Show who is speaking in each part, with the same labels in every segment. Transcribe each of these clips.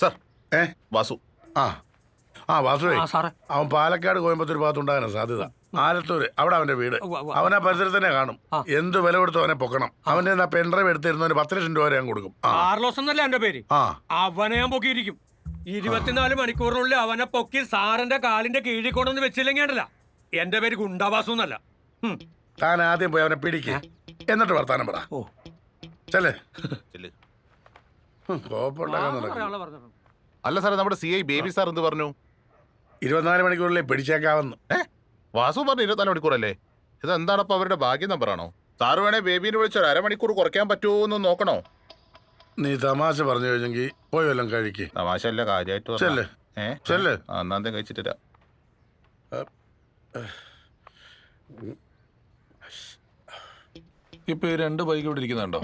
Speaker 1: Sir Vasu
Speaker 2: വാസുവേ അവൻ പാലക്കാട് കോയമ്പത്തൂർ ഭാഗത്തുണ്ടാകാനാ സാധ്യത. ആലത്തൂര് അവിടെ അവന്റെ വീട്. അവനാ പരിസരത്ത് തന്നെ കാണും. എന്ത് വില കൊടുത്തു അവനെ പൊക്കണം. അവന്റെ പെൻഡ്രൈവ് എടുത്തിരുന്നവന് 10 ലക്ഷം രൂപ വരെ ഞാൻ കൊടുക്കും.
Speaker 3: കാർലോസ് എന്നല്ല എന്റെ പേര്. അവനെ ഞാൻ പൊക്കിയിരിക്കും. 24 മണിക്കൂറിനുള്ളിൽ അവനെ പൊക്കി സാറിന്റെ കാലിന്റെ കീഴിൽ കൊണ്ടൊന്ന് വെച്ചില്ലെങ്കിൽ എന്റെ പേര് ഗുണ്ടാവാസു എന്നല്ല.
Speaker 2: താൻ ആദ്യം പോയി അവനെ പിടിക്ക, എന്നിട്ട് വർത്താനം പറ. ചെല്ലേ
Speaker 1: അല്ല സാറേ, നമ്മുടെ CI ബേബി സാർ എന്ത് പറഞ്ഞു?
Speaker 2: 24 മണിക്കൂറിൽ പിടിച്ചേക്കാവുന്നു.
Speaker 1: വാസു പറഞ്ഞു 24 മണിക്കൂറല്ലേ? ഇത് എന്താണപ്പോ അവരുടെ ഭാഗ്യ നമ്പറാണോ? സാറ് വേണേ ബേബിനെ വിളിച്ചോ 1/2 മണിക്കൂർ കുറയ്ക്കാൻ പറ്റുമോ എന്ന് നോക്കണോ?
Speaker 2: നീ തമാശ പറഞ്ഞു കഴിഞ്ഞെങ്കിൽ പോയി വല്ലതും കഴിക്ക്.
Speaker 1: തമാശ അല്ല, കാര്യമായിട്ട് എന്നാന്തേ കഴിച്ചിട്ടില്ല.
Speaker 4: ഇപ്പൊ ഈ 2 ബൈക്ക് ഇവിടെ ഇരിക്കുന്നുണ്ടോ?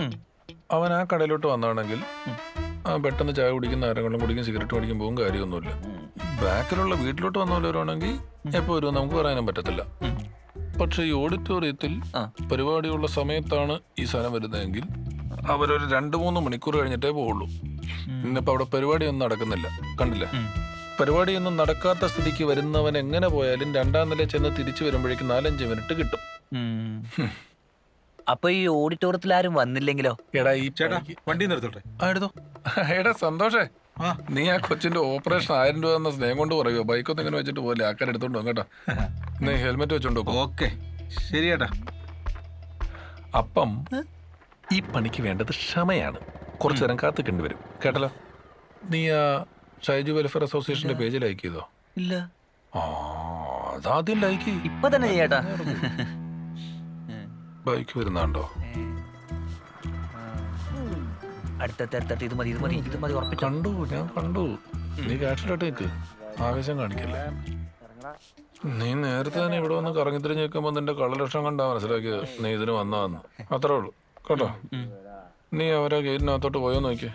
Speaker 4: അവൻ ആ കടയിലോട്ട് വന്നാണെങ്കിൽ പെട്ടെന്ന് ചായ കുടിക്കുന്ന, ആരെങ്കിലും കുടിക്കും, സിഗരറ്റ് മേടിക്കും, പോകും, കാര്യമൊന്നുമില്ല. ബാക്കിലുള്ള വീട്ടിലോട്ട് വന്നവരാണെങ്കിൽ എപ്പോ വരുമോ നമുക്ക് പറയാനും പറ്റത്തില്ല. പക്ഷെ ഈ ഓഡിറ്റോറിയത്തിൽ പരിപാടിയുള്ള സമയത്താണ് ഈ സാധനം വരുന്നതെങ്കിൽ അവരൊരു 2-3 മണിക്കൂർ കഴിഞ്ഞിട്ടേ പോവുള്ളൂ. ഇന്നിപ്പോ അവിടെ പരിപാടിയൊന്നും നടക്കുന്നില്ല, കണ്ടില്ലേ? പരിപാടിയൊന്നും നടക്കാത്ത സ്ഥിതിക്ക് വരുന്നവൻ എങ്ങനെ പോയാലും 2ാം നില ചെന്ന് തിരിച്ചു വരുമ്പോഴേക്കും 4-5 മിനിറ്റ് കിട്ടും.
Speaker 5: അപ്പൊ ഈ ഓഡിറ്റോറിയത്തിൽ ആരും വന്നില്ലെങ്കിലോ?
Speaker 4: എടാ ഈ
Speaker 6: ചേട്ടാ വണ്ടി നിർത്തട്ടെ.
Speaker 4: എടുത്തോ. എടാ സന്തോഷേ, നീ ആ കൊച്ചിന്റെ ഓപ്പറേഷൻ 1000 രൂപ എന്ന സ്നേഹം കൊണ്ട് പറയുമോ? ബൈക്കൊന്നും ഇങ്ങനെ വെച്ചിട്ട് പോലെ ആക്കാൻ എടുത്തോണ്ട് പോകും കേട്ടോ. നീ ഹെൽമെറ്റ് വെച്ചോണ്ടോ?
Speaker 6: ഓക്കെ ശരി ചേട്ടാ.
Speaker 4: അപ്പം ഈ പണിക്ക് വേണ്ടത് ക്ഷമയാണ്. കുറച്ചു നേരം കാത്തിക്കേണ്ടി വരും, കേട്ടല്ലോ. നീ ആ ഷൈജു വെൽഫെയർ അസോസിയേഷന്റെ പേജ് ലൈക്ക് ചെയ്തോ?
Speaker 5: ഇല്ല.
Speaker 4: അതാദ്യം ലൈക്ക്
Speaker 5: ഇപ്പൊ തന്നെ ചേട്ടാ.
Speaker 4: ബൈക്ക് വരുന്നുണ്ടോ? കണ്ടു, ഞാൻ കണ്ടു. നീ കാറ്റിലോട്ടേക്ക് ആവേശം കാണിക്കല്ലേ. നീ നേരത്തെ തന്നെ ഇവിടെ വന്ന് കറങ്ങി തിരിഞ്ഞ് നിൽക്കുമ്പോ നിന്റെ കളലക്ഷണം കണ്ടാ മനസ്സിലാക്കിയത് നീ ഇതിന് വന്നതാന്ന്. അത്രേ ഉള്ളൂ കേട്ടോ. നീ അവരെ ഗേറ്റിനകത്തോട്ട് പോയോ നോക്കിയേ.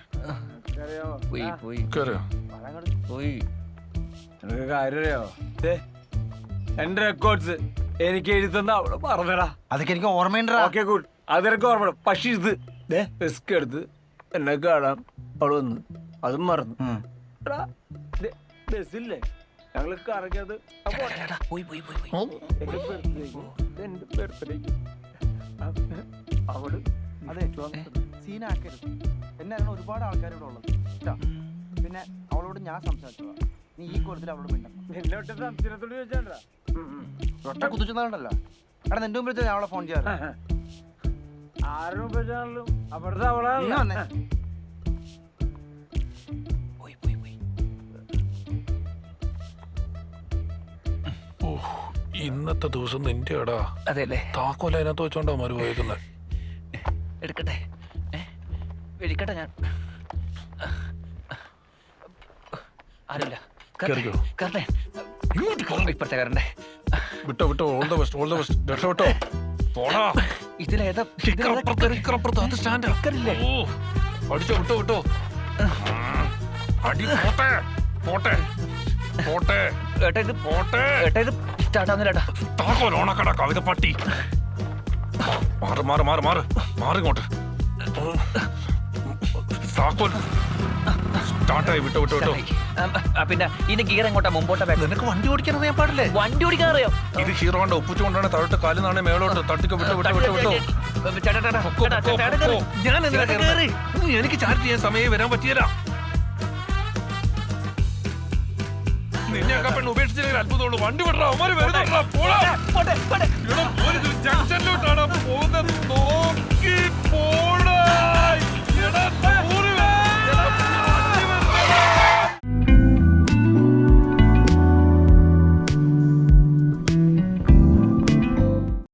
Speaker 3: എന്റെ റെക്കോർഡ്സ് എനിക്ക് എഴുതുന്ന അവള് പറഞ്ഞടാ.
Speaker 7: അതൊക്കെ എനിക്ക് ഓർമ്മയുണ്ടാ.
Speaker 3: ഓക്കെ ഗുഡ്, അതെനിക്ക് ഓർമ്മ. പക്ഷെ ഇത് റിസ്ക് എടുത്ത് എന്നെ കാണാൻ അവള് വന്ന് അതും മറന്നു. ബസ്സില്ലേ ഞങ്ങള് കറങ്ങിയത് അവള്
Speaker 7: അതെ സീനാക്കരുത്. എന്നെ അങ്ങനെ ഒരുപാട് ആൾക്കാർ ഇവിടെ ഉള്ളത്. പിന്നെ അവളോട് ഞാൻ സംസാരിച്ചതാ. നീ ഈ കൂട്ടത്തിൽ അവളോട്
Speaker 3: എന്നോട്ട് സംശയത്തോട് ചോദിച്ചാണ്ടാ
Speaker 7: ഒറ്റ കുതിച്ചെന്നുണ്ടല്ലോ. എടാ നിന്റെ മുമ്പ് ഞാൻ അവളെ ഫോൺ ചെയ്യാറ്.
Speaker 3: ആരുടെ മുമ്പ് വെച്ചാണല്ലോ അവിടുത്തെ അവളാണ്.
Speaker 4: ഇന്നത്തെ ദിവസം നിന്റെ അടാ.
Speaker 5: അതെല്ലേ?
Speaker 4: താക്കോല അതിനകത്ത് വെച്ചോണ്ടാ മാറി പോയേക്കുന്നത്.
Speaker 5: എടുക്കട്ടെ, വിളിക്കട്ടെ ഞാൻ. ആരുമില്ല. ഇപ്പഴത്തെ കാരണ്ടേ.
Speaker 4: വിട്ടോ വിട്ടോ. All the best, all the best. രക്ഷപ്പെട്ടോ. പോടാ.
Speaker 5: ഇതിലേതാ?
Speaker 4: അത് സ്റ്റാൻഡാ. അടിച്ചോ, വിട്ടോ വിട്ടോ. അടി പോട്ടെ പോട്ടെ പോട്ടെ.
Speaker 5: ഏട്ടാ ഇത് പോട്ടെ. ഏട്ടാ ഇത് സ്റ്റാർട്ടാവുന്നില്ലേട്ടാ.
Speaker 4: താക്കോൽ ഓണക്കട കവിത പട്ടി. മാറ് മാറ് മാറ് മാറ് മാറിങ്ങോട്ട്. താക്കോൽ സ്റ്റാർട്ടായി. വിട്ടോ വിട്ടോ വിട്ടോ.
Speaker 5: പിന്നെ ഇനി ഗിയർ എങ്ങോട്ടാ? മുമ്പോട്ടാ?
Speaker 4: നിനക്ക് വണ്ടി ഓടിക്കാൻ അറിയാൻ പാടില്ലേ?
Speaker 5: വണ്ടി ഓടിക്കാൻ അറിയോ?
Speaker 4: ഇത് ഹീറോ കൊണ്ട് ഒപ്പിച്ചു കൊണ്ടാണ് താഴോട്ട് കാലിനാണ് മേളോട്ട് തട്ടിക്കോ. വിട്ടോ വിട്ടോ വിട്ടോ വിട്ടോ. എനിക്ക് ചാർജ് ചെയ്യാൻ സമയം വരാൻ പറ്റിയല്ല. നിന്നെയൊക്കെ പെണ്ണ് ഉപേക്ഷിച്ചില്ലെങ്കിൽ അത്ഭുതമുള്ളൂ. വണ്ടി വിടറാ, അവന്മാര് വരുന്നുണ്ടാ. ജംഗ്ഷനിലോട്ടാണ് പോകുന്നത്. നോക്കി